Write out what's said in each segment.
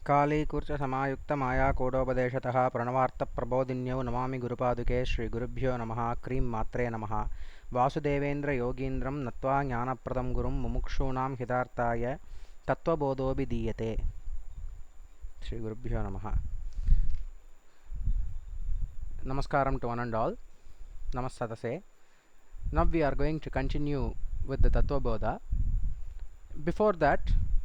कालीकुर्चसमायुक्तमायाकोडोपदेशतः प्रणवार्थप्रबोधिन्यौ नमामि गुरुपादुके श्रीगुरुभ्यो नमः। क्रीं मात्रे नमः। वासुदेवेन्द्रयोगीन्द्रं नत्वा ज्ञानप्रदं गुरुं मुमुक्षूणां हितार्थाय तत्त्वबोधोऽभिधीयते। श्रीगुरुभ्यो नमः. Namaskaram to one and all. Namastatase. Now we are going to continue with the Tattva Bodha. Before that,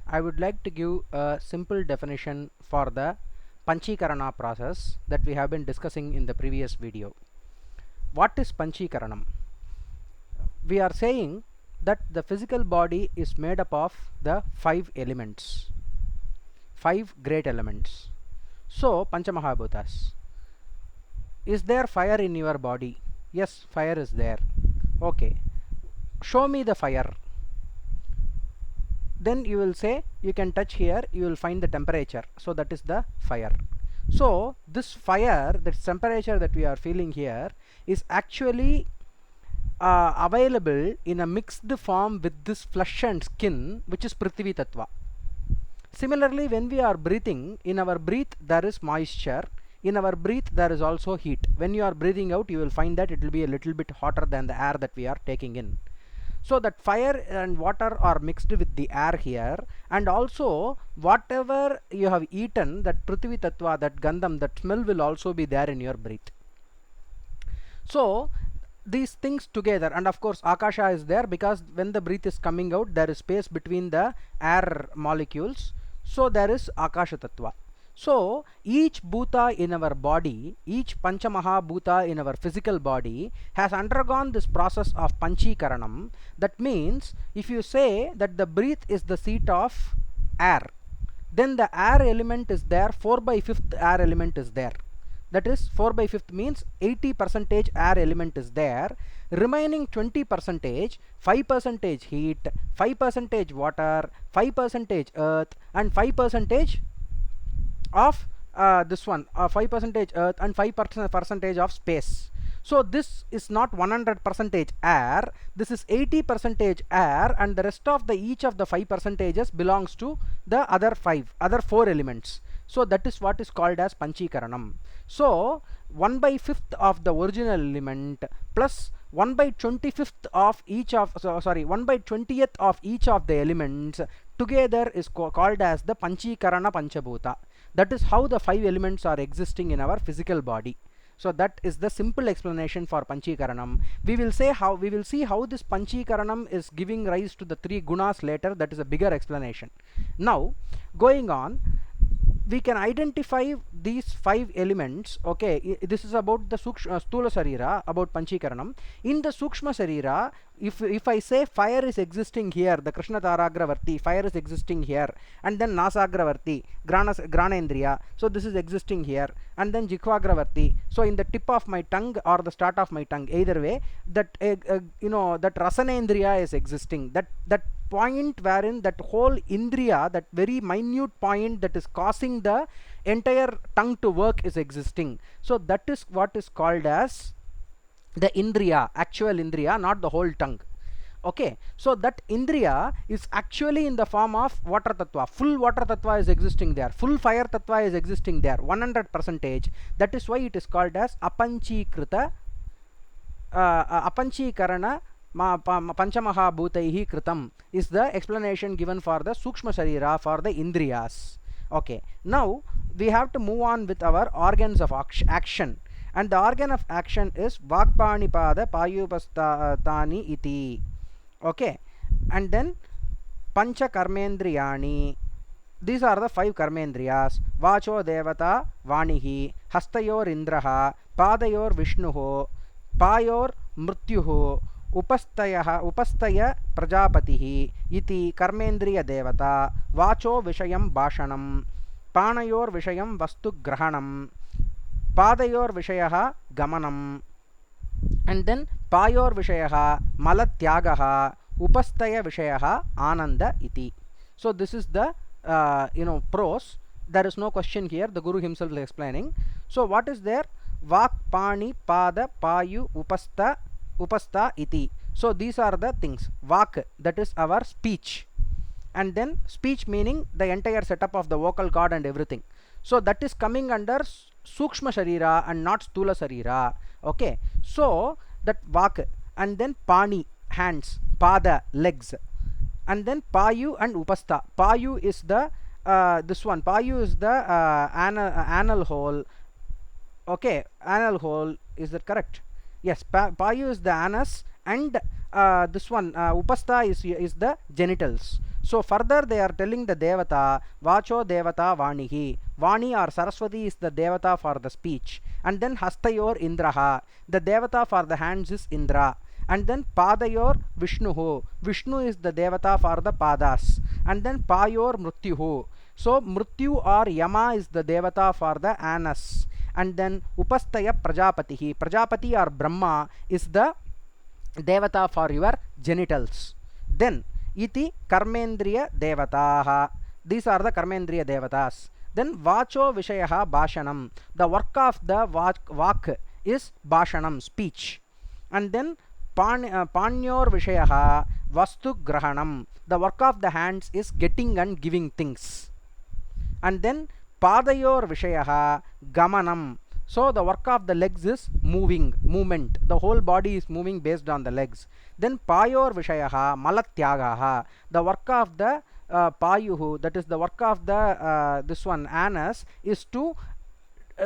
I would like to give a simple definition for the Panchikaranam process that we have been discussing in the previous video. What is Panchikaranam? We are saying that the physical body is made up of the 5 elements, 5 great elements. So, Panchamahabhutas. Is there fire in your body? Yes, fire is there. Okay. Show me the fire. Then you will say, you can touch here, you will find the temperature. So that is the fire. So this fire, this temperature that we are feeling here, is actually available in a mixed form with this flesh and skin, which is Prithvi Tattva. Similarly, when we are breathing, in our breath there is moisture. In our breath there is also heat. When you are breathing out, you will find that it will be a little bit hotter than the air that we are taking in. So that fire and water are mixed with the air here, and also whatever you have eaten, that Prithvi Tattva, that Gandham, that smell will also be there in your breath. So these things together, and of course Akasha is there, because when the breath is coming out, there is space between the air molecules. So there is Akasha Tattva. So each bhuta in our body, each Panchamaha bhuta in our physical body has undergone this process of Panchikaranam. That means if you say that the breath is the seat of air, then the air element is there, 4/5 air element is there. That is 4/5 means 80% air element is there. Remaining 20%, 5% heat, 5% water, 5% earth, and 5% of this one, 5% earth and 5% of space. So this is not 100% air, this is 80% air, and the rest of the each of the 5% belongs to the other 4 elements. So that is what is called as Panchikaranam. So 1/5 of the original element plus 1/25 of each of 1/20th of each of the elements together is called as the Panchikarana Panchabhuta. That is how the 5 elements are existing in our physical body. So that is the simple explanation for Panchikaranam. We will see how this Panchikaranam is giving rise to the 3 gunas later. That is a bigger explanation. Now going on, we can identify these 5 elements. Okay, this is about the Sthula Sarira, about Panchikaranam. In the Sukshma Sarira, if I say fire is existing here, the Krishna Taragravarti, fire is existing here, and then Nasagravarti, Granendriya, so this is existing here, and then Jikhvagravarti, so in the tip of my tongue or the start of my tongue, either way, that that Rasanendriya is existing, that point wherein that whole Indriya, that very minute point that is causing the entire tongue to work, is existing. So that is what is called as the Indriya, actual Indriya, not the whole tongue. Okay, so that Indriya is actually in the form of water tattva. Full water tattva is existing there, full fire tattva is existing there, 100%. That is why it is called as Apanchikrita, Apanchikarana Panchamahabhutaihi Kritam is the explanation given for the Sukshma Sharira, for the Indriyas. Okay, now we have to move on with our organs of action, and the organ of action is Vakpanipada Payupastani iti. Okay, and then Pancha Karmendriyani. These are the 5 karmendriyas. Vacho Devata Vanihi, Hastayor Indraha, Padayor Vishnuho, Payor Mrityuho, Upastaya Prajapatihi iti Karmendriya Devata. Vacho Vishayam Bhashanam, Panayor Vishayam Vastu Grahanam, Padayor Vishayaha Gamanam, and then Payor Vishayaha Malatyagaha, Upastaya Vishayaha Ananda iti. So this is the prose. There is no question here, the Guru himself is explaining. So what is there? Vak, Pani, Pada, Payu, Upasta iti. So these are the things. Vak, that is our speech. and then speech meaning the entire setup of the vocal cord and everything. So that is coming under Sukshma Sharira and not Sthula Sharira. Okay, so that Vak, and then Pani, hands, Pada, legs, and then Payu and Upastha. Payu is the this one. Payu is the anal hole. Okay, anal hole, is that correct? Yes, Payu is the anus, and this one Upastha is the genitals. So further they are telling the Devata, Vacho Devata Vanihi. Vani or Saraswati is the Devata for the speech. And then Hastayor Indraha. The Devata for the hands is Indra. And then Padayor Vishnuhu. Vishnu is the Devata for the Padas. And then Payor Mrutyuhu. So Mrutyu or Yama is the Devata for the anus. And then Upastaya Prajapatihi. Prajapati or Brahma is the Devata for your genitals. Then iti karmendriya devataha. These are the karmendriya devatas. Then vacho vishayaha bhashanam. The work of the vak is bhashanam, speech. And then panyor vishayaha vastu grahanam. The work of the hands is getting and giving things. And then padayor vishayaha gamanam. So the work of the legs is movement. The whole body is moving based on the legs. Then payor vishayaha malatyagaha. The work of the payuhu, that is the work of the this one anus, is to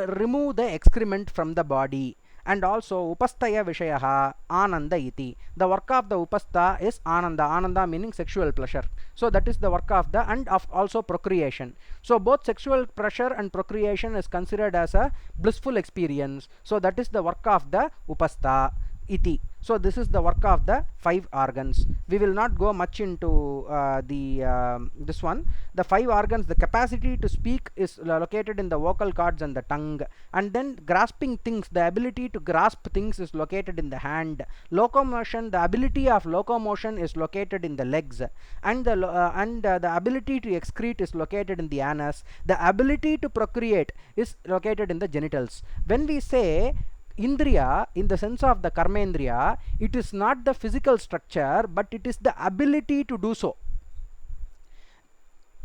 remove the excrement from the body. And also upastaya vishayaha ananda iti. The work of the upastha is ananda. Ananda meaning sexual pleasure. So that is the work of the, and of also procreation. So both sexual pleasure and procreation is considered as a blissful experience. So that is the work of the upastha iti. So this is the work of the 5 organs. We will not go much into this one. The 5 organs, the capacity to speak is located in the vocal cords and the tongue. And then grasping things, the ability to grasp things is located in the hand. Locomotion, the ability of locomotion is located in the legs. And the ability to excrete is located in the anus. The ability to procreate is located in the genitals. When we say Indriya, in the sense of the Karmendriya, it is not the physical structure, but it is the ability to do so.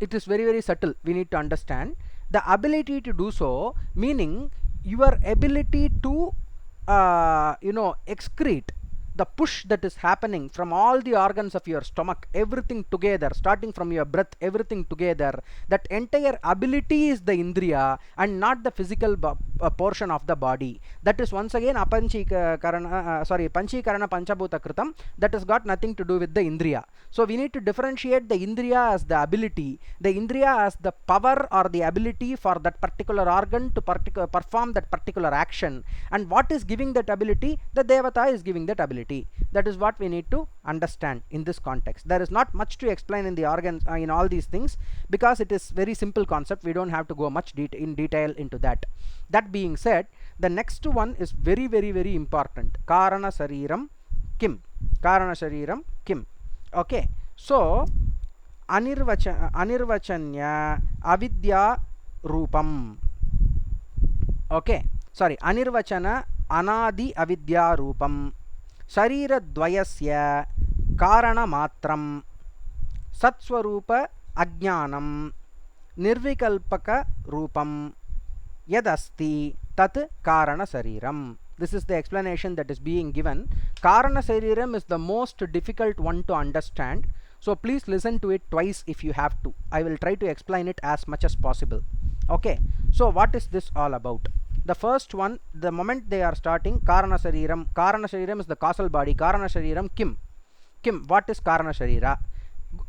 It is very, very subtle. We need to understand the ability to do so, meaning your ability to excrete, the push that is happening from all the organs of your stomach, everything together, starting from your breath, everything together, that entire ability is the Indriya and not the physical portion of the body. That is once again Panchikarana Panchabhuta Kritam. That has got nothing to do with the Indriya. So we need to differentiate the Indriya as the ability, the Indriya as the power or the ability for that particular organ to perform that particular action. And what is giving that ability? The Devata is giving that ability. That is what we need to understand in this context. There is not much to explain in the organs, in all these things, because it is very simple concept. We don't have to go much in detail into that. That being said, the next one is very, very, very important. Karana Shariram Kim. Karana Shariram Kim. Okay. So Anirvachanya Avidya Rupam. Okay. Sorry. Anirvachana Anadi Avidya Rupam. Sharirad-dvayasya karana-matram satswarupa ajnanam nirvikalpaka rupam yadasti tat karana-shariram. This is the explanation that is being given. Karana-shariram is the most difficult one to understand. So please listen to it twice if you have to. I will try to explain it as much as possible. Okay. So what is this all about? The first one, the moment they are starting, Karana Shariram is the causal body. Karana Shariram Kim. Kim, what is Karana Sharira?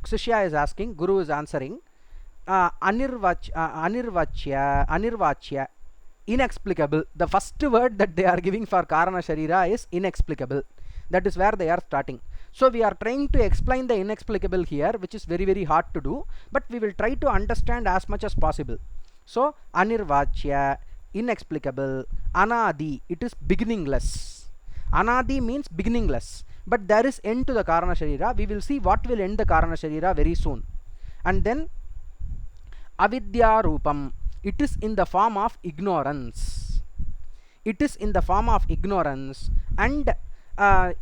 Shishya is asking, Guru is answering. Anirvachya, inexplicable. The first word that they are giving for Karana Sharira is inexplicable. That is where they are starting. So we are trying to explain the inexplicable here, which is very, very hard to do, but we will try to understand as much as possible. So Anirvachya, inexplicable. Anadi, it is beginningless. Anadi means beginningless, but there is end to the Karana Sharira. We will see what will end the Karana Sharira very soon. And then Avidya Rupam, it is in the form of ignorance. It is in the form of ignorance, and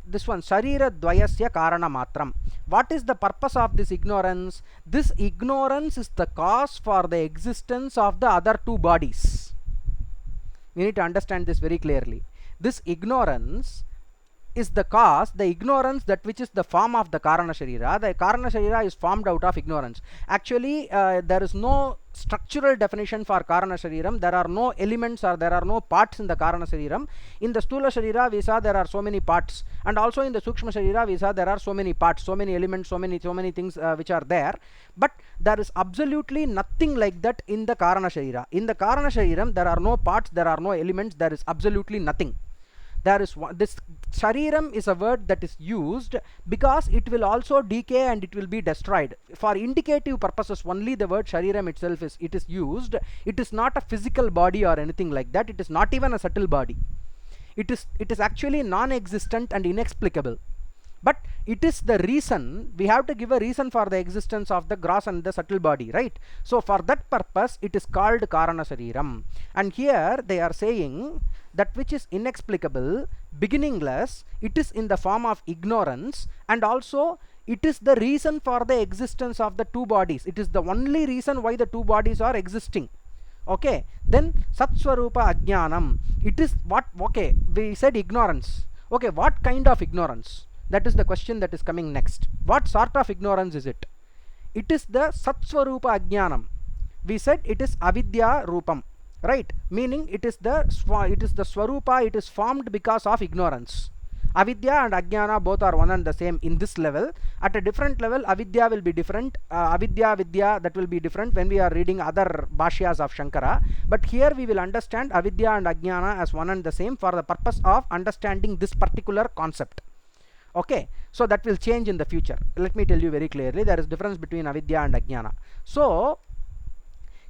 this one, Sharira Dvayasya Karana Matram. What is the purpose of this ignorance? This ignorance is the cause for the existence of the other two bodies. We need to understand this very clearly. This ignorance is the cause, the ignorance that which is the form of the Karana Sharira. The Karana Sharira is formed out of ignorance. Actually, there is no structural definition for Karana Shariram. There are no elements or there are no parts in the Karana Shariram. In the Stula Sharira, we saw there are so many parts, and also in the Sukshma Sharira, we saw there are so many parts, so many elements, so many things which are there. But there is absolutely nothing like that in the Karana Sharira. In the Karana Shariram, there are no parts, there are no elements, there is absolutely nothing. There is this Shariram is a word that is used because it will also decay and it will be destroyed. For indicative purposes only the word Shariram itself is used. It is not a physical body or anything like that. It is not even a subtle body. It is actually non-existent and inexplicable. But it is the reason, we have to give a reason for the existence of the gross and the subtle body, right? So for that purpose it is called Karana Shariram. And here they are saying that which is inexplicable, beginningless, it is in the form of ignorance, and also it is the reason for the existence of the two bodies. It is the only reason why the two bodies are existing. Okay, then Satswarupa Ajnanam, it is what? Okay, we said ignorance. Okay, what kind of ignorance? That is the question that is coming next. What sort of ignorance is it? It is the Satswarupa Ajnanam. We said it is Avidya Rupam, right? Meaning it is the Swarupa, it is formed because of ignorance. Avidya and Ajnana both are one and the same in this level. At a different level, Avidya will be different. Avidya, Vidya, that will be different when we are reading other Bhashyas of Shankara. But here we will understand Avidya and Ajnana as one and the same for the purpose of understanding this particular concept. Okay, so that will change in the future. Let me tell you very clearly, there is difference between Avidya and Ajnana. So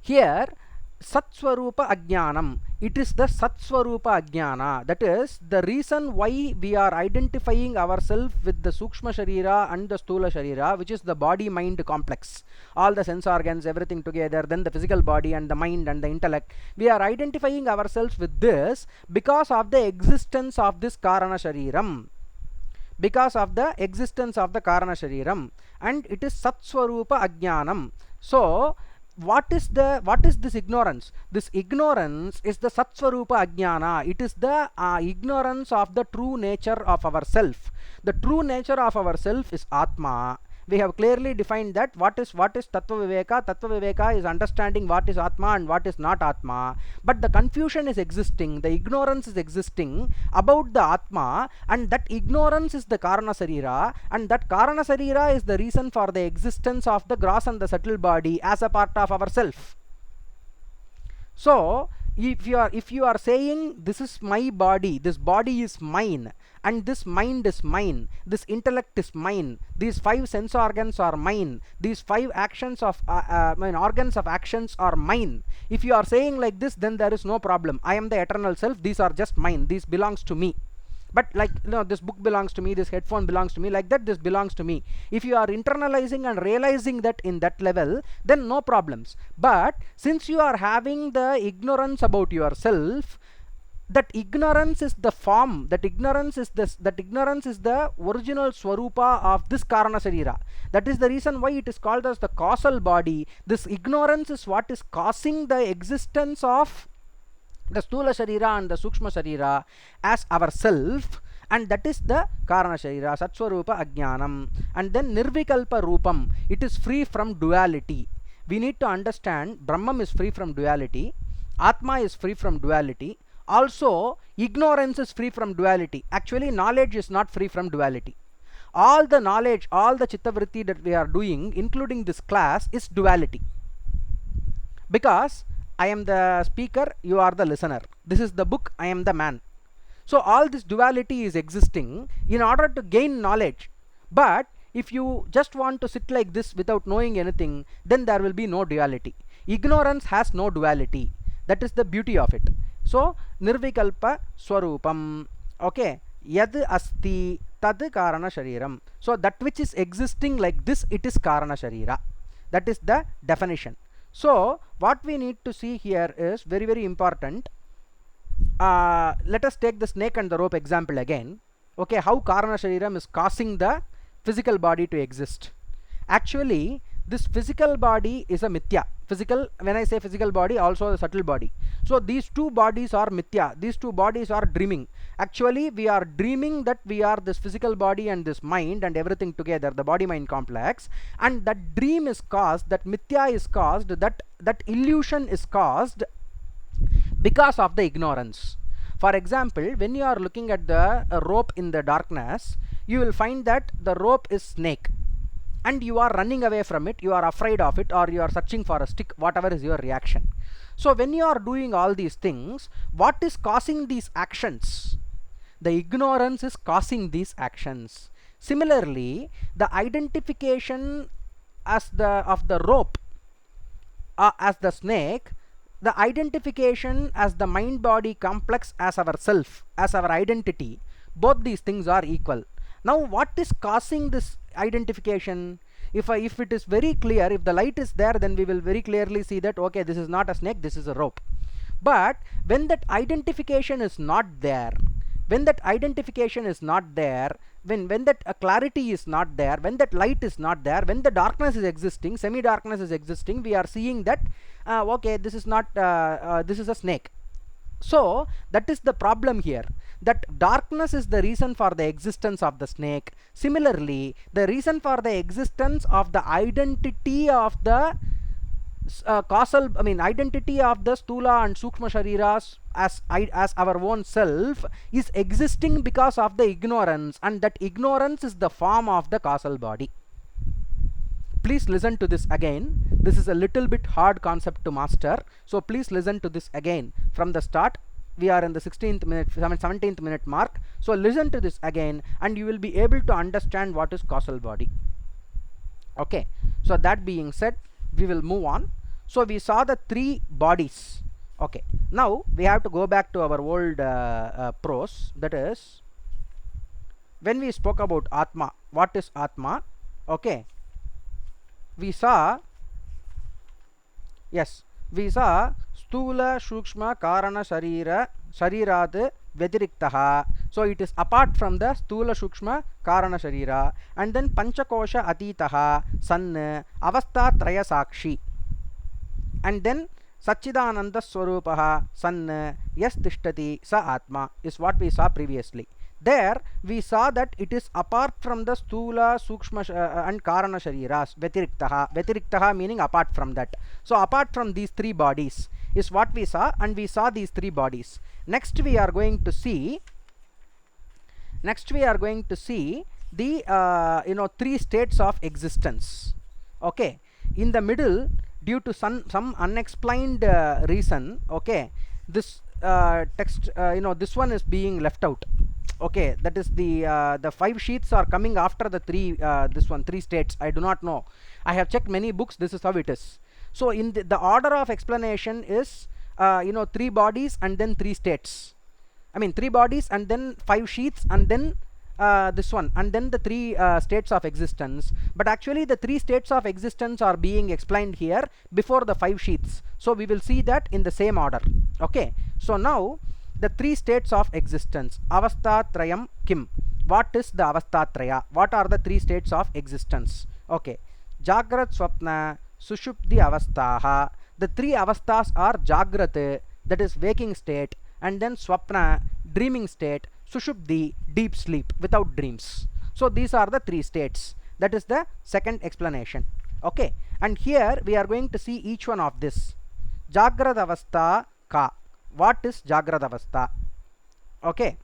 here Satswarupa Ajnanam, it is the Satswarupa Ajnana. That is the reason why we are identifying ourselves with the Sukshma Sharira and the Stula Sharira, which is the body-mind complex. All the sense organs, everything together, then the physical body and the mind and the intellect. We are identifying ourselves with this because of the existence of this Karana Shariram. Because of the existence of the Karana Shariram, and it is Satswarupa Ajnanam. So what is this ignorance? This ignorance is the Satswarupa Ajnana. It is the ignorance of the true nature of ourself. The true nature of ourself is Atma. We have clearly defined that what is Tattva Viveka. Tattva Viveka is understanding what is Atma and what is not Atma. But the confusion is existing, the ignorance is existing about the Atma, and that ignorance is the Karana Sarira, and that Karana Sarira is the reason for the existence of the gross and the subtle body as a part of ourself. So if you are saying this is my body, this body is mine, and this mind is mine, this intellect is mine, these 5 sense organs are mine, these 5 actions of organs of actions are mine. If you are saying like this, then there is no problem. I am the eternal self, these are just mine, these belongs to me. But like, this book belongs to me, this headphone belongs to me, like that this belongs to me. If you are internalizing and realizing that in that level, then no problems. But since you are having the ignorance about yourself, that ignorance is the form, that ignorance is the original Swarupa of this Karana Sharira. That is the reason why it is called as the causal body. This ignorance is what is causing the existence of the Stula Sharira and the Sukshma Sharira as ourself, and that is the Karana Sharira, Satswarupa Ajnanam. And then Nirvikalpa Rupam, it is free from duality. We need to understand Brahman is free from duality, Atma is free from duality, also ignorance is free from duality. Actually knowledge is not free from duality. All the knowledge, all the Chittavritti that we are doing, including this class, is duality. Because I am the speaker, you are the listener. This is the book, I am the man. So all this duality is existing in order to gain knowledge. But if you just want to sit like this without knowing anything, then there will be no duality. Ignorance has no duality. That is the beauty of it. So Nirvikalpa Swarupam. Okay. Yad asti tad Karana Shariram. So that which is existing like this, it is Karana Sharira. That is the definition. So what we need to see here is very, very important. Let us take the snake and the rope example again. Okay, how Karana Shariram is causing the physical body to exist. Actually, this physical body is a mithya. Physical, when I say physical body, also the subtle body. So these two bodies are mithya. These two bodies are dreaming. Actually, we are dreaming that we are this physical body and this mind and everything together, the body-mind complex. And that dream is caused, that mithya is caused, that illusion is caused because of the ignorance. For example, when you are looking at the rope in the darkness, you will find that the rope is snake, and you are running away from it, you are afraid of it, or you are searching for a stick, whatever is your reaction. So when you are doing all these things, what is causing these actions? The ignorance is causing these actions. Similarly, the identification as of the rope as the snake, the identification as the mind body complex as our self, as our identity, both these things are equal. Now what is causing this identification? If it is very clear, if the light is there, then we will very clearly see that okay, this is not a snake, this is a rope. But when that identification is not there, when that identification is not there, when that clarity is not there, when that light is not there, when the darkness is existing, semi-darkness is existing, we are seeing that okay, this is not this is a snake. So that is the problem here, that darkness is the reason for the existence of the snake. Similarly, the reason for the existence of the identity of the identity of the Stula and Sukshma Shariras as our own self is existing because of the ignorance, and that ignorance is the form of the causal body. Please listen to this again. This is a little bit hard concept to master, so please listen to this again from the start. We are in the 16th minute, 17th minute mark, so listen to this again and you will be able to understand what is causal body. Okay, so that being said, we will move on. So we saw the three bodies. Okay, now we have to go back to our old prose, that is when we spoke about Atma. What is Atma? Okay, we saw, yes, we saw Stula Shukshma Karana Sharirat Vyatiriktaha. So it is apart from the Stula Shukshma Karana Sharira. And then Panchakosha Atitaha San Avastha Traya Sakshi. And then Satchidananda Swarupaha San Yas Tishtati Sa Atma is what we saw previously. There we saw that it is apart from the Stula, Sukshma and Karana Shariras, Vyatiriktaha. Vyatiriktaha meaning apart from that. So apart from these three bodies is what we saw, and we saw these three bodies. Next we are going to see the three states of existence. Okay, in the middle, due to some unexplained reason, okay, this text, this one is being left out. Okay, that is the 5 sheets are coming after the three states. I do not know, I have checked many books, this is how it is. So in the order of explanation is 3 bodies and then 3 states. I mean 3 bodies and then 5 sheets and then this one and then the 3 states of existence. But actually the 3 states of existence are being explained here before the 5 sheets. So we will see that in the same order. Okay, so now the 3 states of existence. Avastha Trayam Kim. What is the Avastha Traya? What are the 3 states of existence? Okay, Jagrat, Swapna, Sushupti Avasthaha. The 3 avasthas are Jagrat, that is waking state, and then Swapna, dreaming state, Sushupti, deep sleep without dreams. So these are the 3 states. That is the second explanation. Okay, and here we are going to see each one of this. Jagrat Avastha Ka. What is Jagrat Avastha? Okay,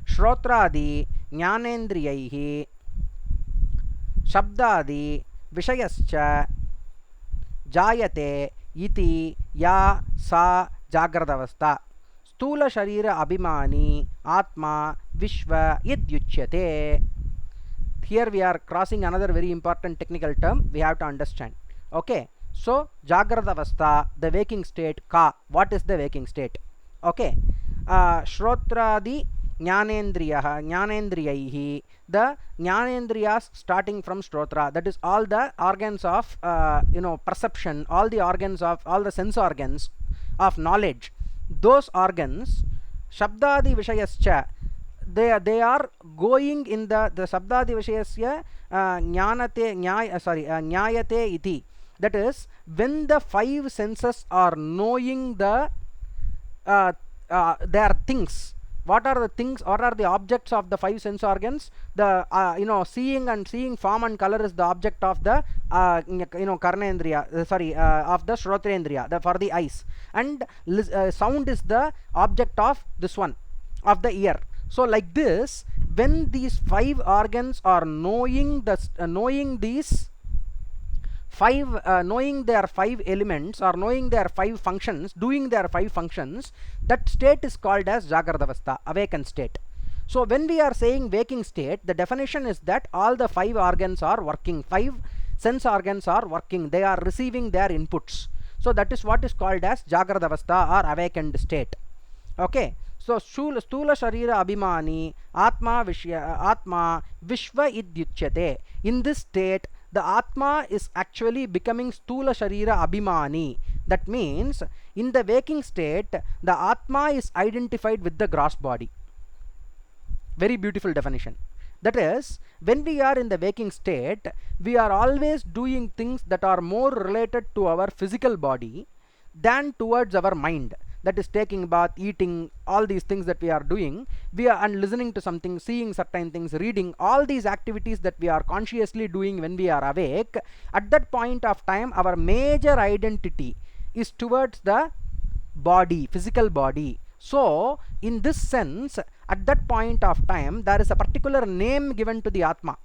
Shrotradi Jnanendriyaihi Shabdadi Vishayascha Jayate iti ya sa Jagrat Avastha Stula Sharira Abhimani Atma Vishva Yadyuchyate. Here we are crossing another very important technical term we have to understand. Okay, so Jagrat Avastha, the waking state. Ka, what is the waking state? Okay, Shrotradi Jnanendriyaihi, the Jnanendriyas starting from Shrotra, that is all the organs of perception, all the organs of all the sense organs of knowledge, those organs, Shabdadi Vishayascha, they are going in the Shabdadi Vishayasya Jnanate, Nyayate iti. That is, when the five senses are knowing the their things. What are the things, what are the objects of the five sense organs? The seeing form and color is the object of the karnendriya, of the shrotrendriya, for the eyes, and sound is the object of this one, of the ear. So like this, when these five organs are knowing these five, knowing their five elements, or knowing their five functions, doing their five functions, that state is called as Jagrata Avastha, awakened state. So when we are saying waking state, the definition is that all the five organs are working, five sense organs are working, they are receiving their inputs. So that is what is called as Jagrata Avastha, or awakened state. Okay, so Stula Sharira Abhimani Atma Vishva Idyuchyate. In this state, the Atma is actually becoming Stula Sharira Abhimani. That means, in the waking state, the Atma is identified with the gross body. Very beautiful definition. That is, when we are in the waking state, we are always doing things that are more related to our physical body than towards our mind. That is, taking bath, eating, all these things that we are doing, and listening to something, seeing certain things, reading, all these activities that we are consciously doing when we are awake, at that point of time, our major identity is towards the body, physical body. So in this sense, at that point of time, there is a particular name given to the Atma.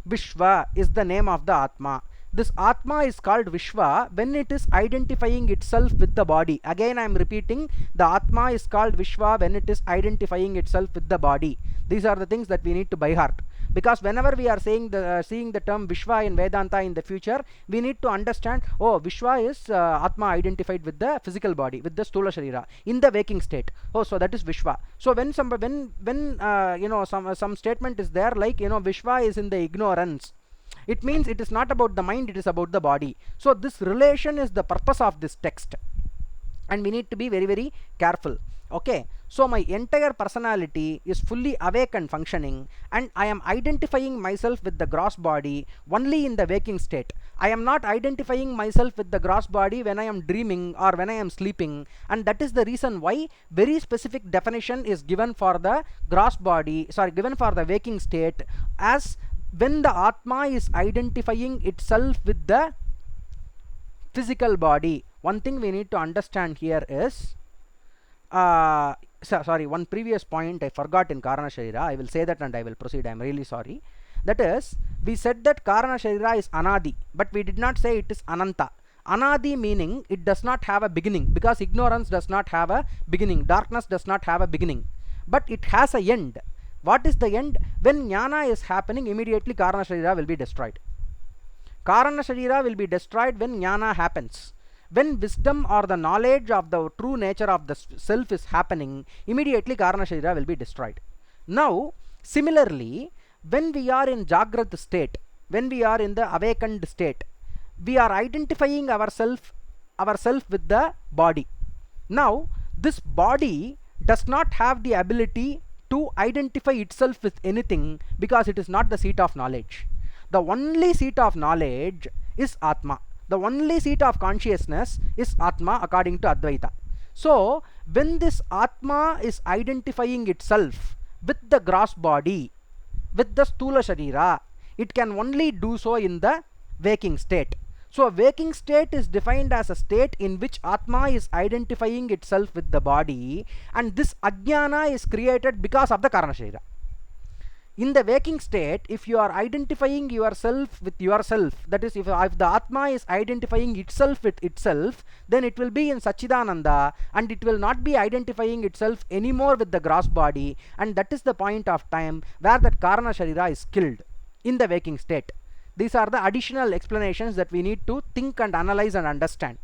Vishva is the name of the Atma. This Atma is called Vishva when it is identifying itself with the body. Again I am repeating, the Atma is called Vishva when it is identifying itself with the body. These are the things that we need to by heart, because whenever we are saying seeing the term Vishva in Vedanta in the future, we need to understand, oh, Vishva is Atma identified with the physical body, with the Stula Sharira in the waking state. Oh, so that is Vishva. So when some statement is there, like, Vishva is in the ignorance, it means it is not about the mind, it is about the body. So this relation is the purpose of this text, and we need to be very, very careful. Okay, so my entire personality is fully awake and functioning, and I am identifying myself with the gross body only in the waking state. I am not identifying myself with the gross body when I am dreaming or when I am sleeping, and that is the reason why very specific definition is given for the gross body, given for the waking state, as when the Atma is identifying itself with the physical body. One thing we need to understand here is, one previous point I forgot in Karana Sharira. I will say that and I will proceed. I am really sorry. That is, we said that Karana Sharira is Anadi, but we did not say it is Ananta. Anadi meaning it does not have a beginning, because ignorance does not have a beginning, darkness does not have a beginning, but it has a end. What is the end? When Jnana is happening, immediately Karana Sharira will be destroyed. Karana Sharira will be destroyed when Jnana happens. When wisdom or the knowledge of the true nature of the self is happening, immediately Karana Sharira will be destroyed. Now, similarly, when we are in Jagrat state, when we are in the awakened state, we are identifying ourself with the body. Now, this body does not have the ability to identify itself with anything, because it is not the seat of knowledge. The only seat of knowledge is Atma. The only seat of consciousness is Atma according to Advaita. So when this Atma is identifying itself with the gross body, with the Stula Sharira, it can only do so in the waking state. So waking state is defined as a state in which Atma is identifying itself with the body, and this Ajnana is created because of the Karana Sharira. In the waking state, if you are identifying yourself with yourself, that is, if the Atma is identifying itself with itself, then it will be in Satchidananda, and it will not be identifying itself anymore with the gross body, and that is the point of time where that Karana Sharira is killed in the waking state. These are the additional explanations that we need to think and analyze and understand.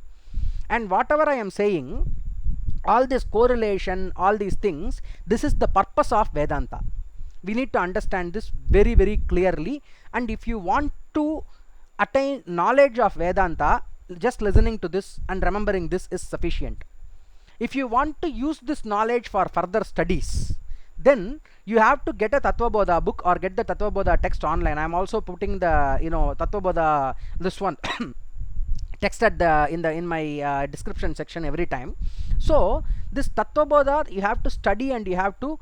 And whatever I am saying, all this correlation, all these things, this is the purpose of Vedanta. We need to understand this very, very clearly. And if you want to attain knowledge of Vedanta, just listening to this and remembering this is sufficient. if you want to use this knowledge for further studies, then you have to get a Tattva Bodha book or get the Tattva Bodha text online. I am also putting the Tattva Bodha, this one text at the in my description section every time. So this Tattva Bodha, you have to study and you have to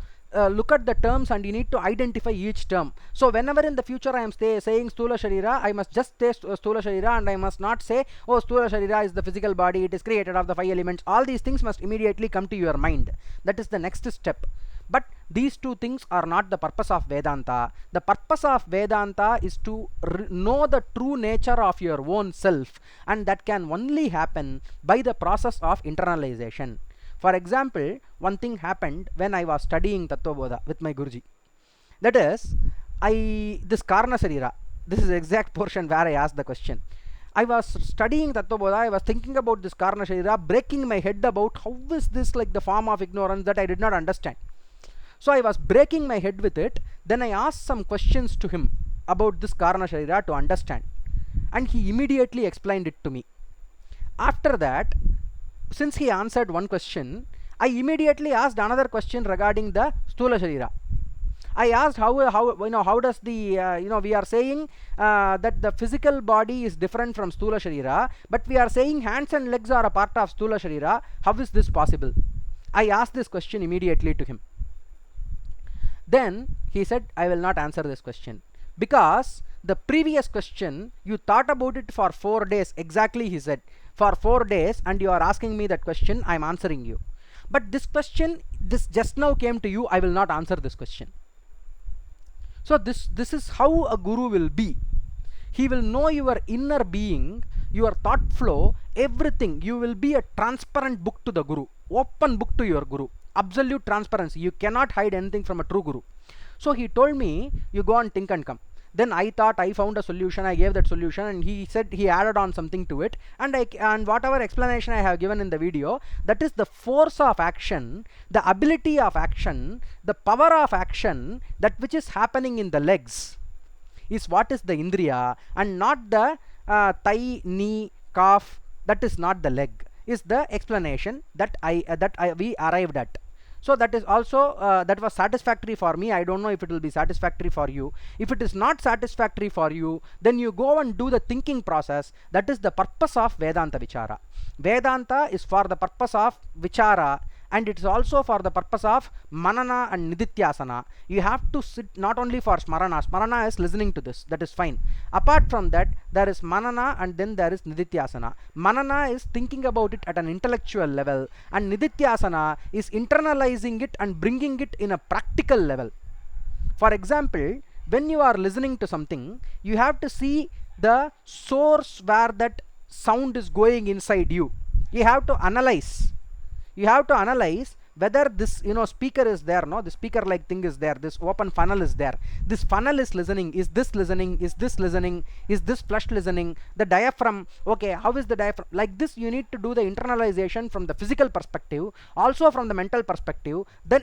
look at the terms and you need to identify each term. So whenever in the future I am saying Sthula Sharira, I must just say Sthula Sharira, and I must not say, oh, Sthula Sharira is the physical body, it is created of the 5 elements. All these things must immediately come to your mind. That is the next step. But these two things are not the purpose of Vedanta. The purpose of Vedanta is to know the true nature of your own self, and that can only happen by the process of internalization. For example, one thing happened when I was studying Tattva Bodha with my Guruji. That is, this Karna Sarira, this is the exact portion where I asked the question. I was studying Tattva Bodha, I was thinking about this Karna Sharira, breaking my head about how is this like the form of ignorance that I did not understand. So I was breaking my head with it. Then I asked some questions to him about this Karna Sharira to understand, and he immediately explained it to me. After that, since he answered one question, I immediately asked another question regarding the Sthula Sharira. I asked how does the we are saying that the physical body is different from Sthula Sharira, but we are saying hands and legs are a part of Sthula Sharira. How is this possible? I asked this question immediately to him. Then he said, I will not answer this question, because the previous question you thought about it for 4 days. Exactly, he said, for 4 days, and you are asking me that question, I am answering you. But this question, this just now came to you, I will not answer this question. So this is how a guru will be. He will know your inner being, your thought flow, everything. You will be a transparent book to the guru, open book to your guru, absolute transparency. You cannot hide anything from a true guru. So he told me, you go and think and come. Then I thought I found a solution, I gave that solution, and he said he added on something to it, and whatever explanation I have given in the video, that is the force of action, the ability of action, the power of action, that which is happening in the legs is what is the indriya, and not the thigh, knee, calf. That is not the leg, is the explanation that we arrived at. So that is also that was satisfactory for me. I don't know if it will be satisfactory for you. If it is not satisfactory for you, then you go and do the thinking process. That is the purpose of Vedanta Vichara. Vedanta is for the purpose of Vichara, and it is also for the purpose of Manana and Nididhyasana. You have to sit not only for Smarana. Smarana is listening to this, that is fine. Apart from that, there is Manana and then there is Nididhyasana. Manana is thinking about it at an intellectual level, and Nididhyasana is internalizing it and bringing it in a practical level. For example, when you are listening to something, you have to see the source where that sound is going inside you. You have to analyze. You have to analyze whether this speaker is there, no, the speaker like thing is there, this open funnel is there, this funnel is listening, is this listening, is this listening, is this flush listening, the diaphragm, okay, how is the diaphragm, like this. You need to do the internalization from the physical perspective, also from the mental perspective, then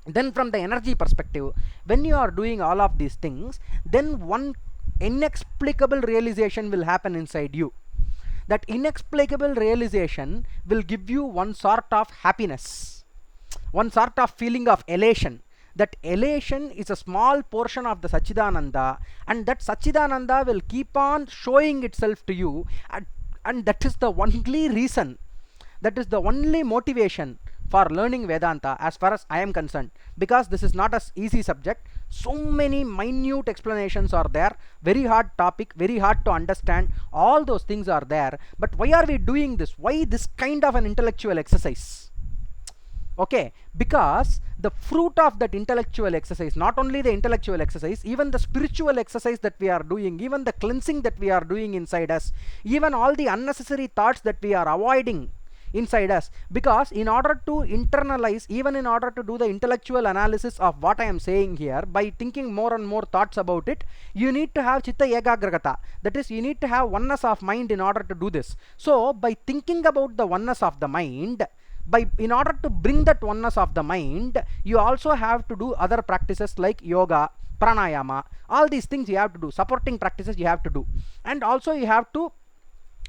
then from the energy perspective. When you are doing all of these things, then one inexplicable realization will happen inside you. That inexplicable realization will give you one sort of happiness, one sort of feeling of elation. That elation is a small portion of the Sachidananda, and that Sachidananda will keep on showing itself to you, and that is the only reason, that is the only motivation for learning Vedanta as far as I am concerned, because this is not an easy subject. So many minute explanations are there, very hard topic, very hard to understand, all those things are there. But why are we doing this? Why this kind of an intellectual exercise? Okay, because the fruit of that intellectual exercise, not only the intellectual exercise, even the spiritual exercise that we are doing, even the cleansing that we are doing inside us, even all the unnecessary thoughts that we are avoiding inside us, because in order to internalize, even in order to do the intellectual analysis of what I am saying here, by thinking more and more thoughts about it, you need to have chitta ekagragata, that is, you need to have oneness of mind in order to do this. So by thinking about the oneness of the mind, in order to bring that oneness of the mind, you also have to do other practices like yoga, pranayama, all these things you have to do, supporting practices you have to do, and also you have to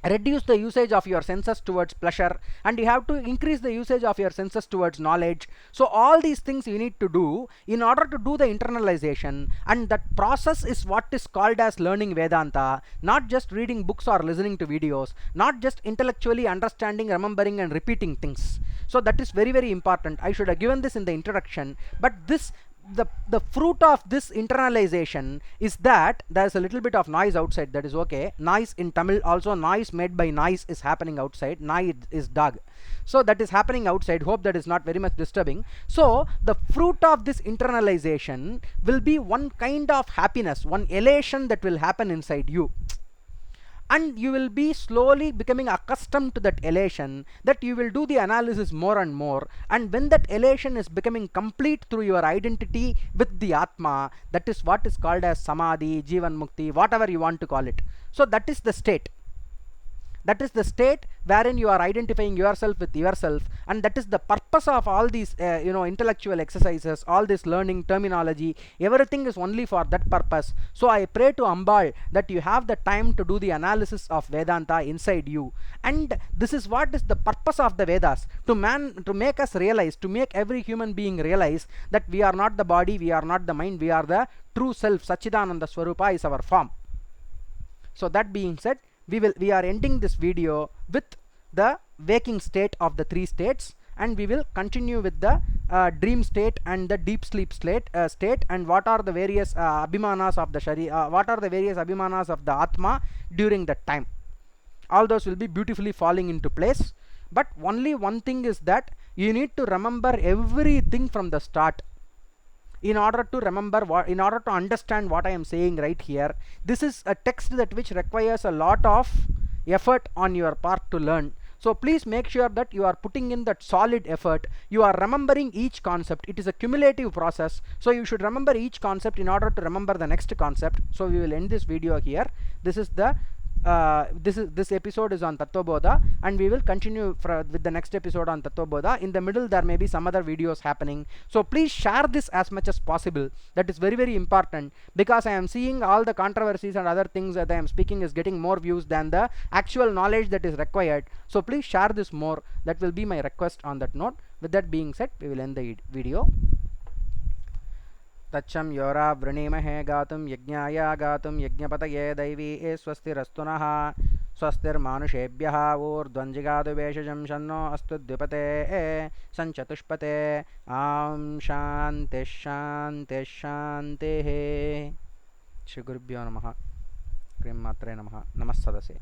reduce the usage of your senses towards pleasure, and you have to increase the usage of your senses towards knowledge. So all these things you need to do in order to do the internalization, and that process is what is called as learning Vedanta, not just reading books or listening to videos, not just intellectually understanding, remembering and repeating things. So that is very, very important. I should have given this in the introduction, but this the fruit of this internalization is that there is a little bit of noise outside. That is okay. Noise in Tamil also, noise made by noise is happening outside. Nai is dog, so that is happening outside. Hope that is not very much disturbing. So the fruit of this internalization will be one kind of happiness, one elation that will happen inside you, and you will be slowly becoming accustomed to that elation, that you will do the analysis more and more, and when that elation is becoming complete through your identity with the Atma, that is what is called as Samadhi, Jivan Mukti, whatever you want to call it. So that is the state. That is the state wherein you are identifying yourself with yourself, and that is the purpose of all these intellectual exercises, all this learning, terminology, everything is only for that purpose. So I pray to Ambal that you have the time to do the analysis of Vedanta inside you, and this is what is the purpose of the Vedas, to make us realize, to make every human being realize that we are not the body, we are not the mind, we are the true self. Sachidananda Swarupa is our form. So that being said, we are ending this video with the waking state of the three states, and we will continue with the dream state and the deep sleep state, and what are the various abhimanas of the Sharira, what are the various abhimanas of the Atma during that time. All those will be beautifully falling into place, but only one thing is that you need to remember everything from the start in order to remember in order to understand what I am saying right here. This is a text that which requires a lot of effort on your part to learn. So please make sure that you are putting in that solid effort. You are remembering each concept. It is a cumulative process. So you should remember each concept in order to remember the next concept. So we will end this video here. This is the this episode is on Tattvabodha, and we will continue with the next episode on Tattvabodha. In the middle there may be some other videos happening, so please share this as much as possible. That is very, very important, because I am seeing all the controversies and other things that I am speaking is getting more views than the actual knowledge that is required. So please share this more. That will be my request on that note. With that being said, we will end the video. तच्छं योरा वृणीमहे गातुं यज्ञाय गातुं यज्ञपतये दैवी स्वस्तिरस्तु नः स्वस्तिर्मानुषेभ्यः ऊर्ध्वञ्जिगातु वेषजं शन्नो अस्तु द्विपते सञ्चतुष्पते आं शान्तिः शान्तिः शान्तिः. श्रीगुरुभ्यो नमः. क्रीं मात्रे नमः. नमः सदसे.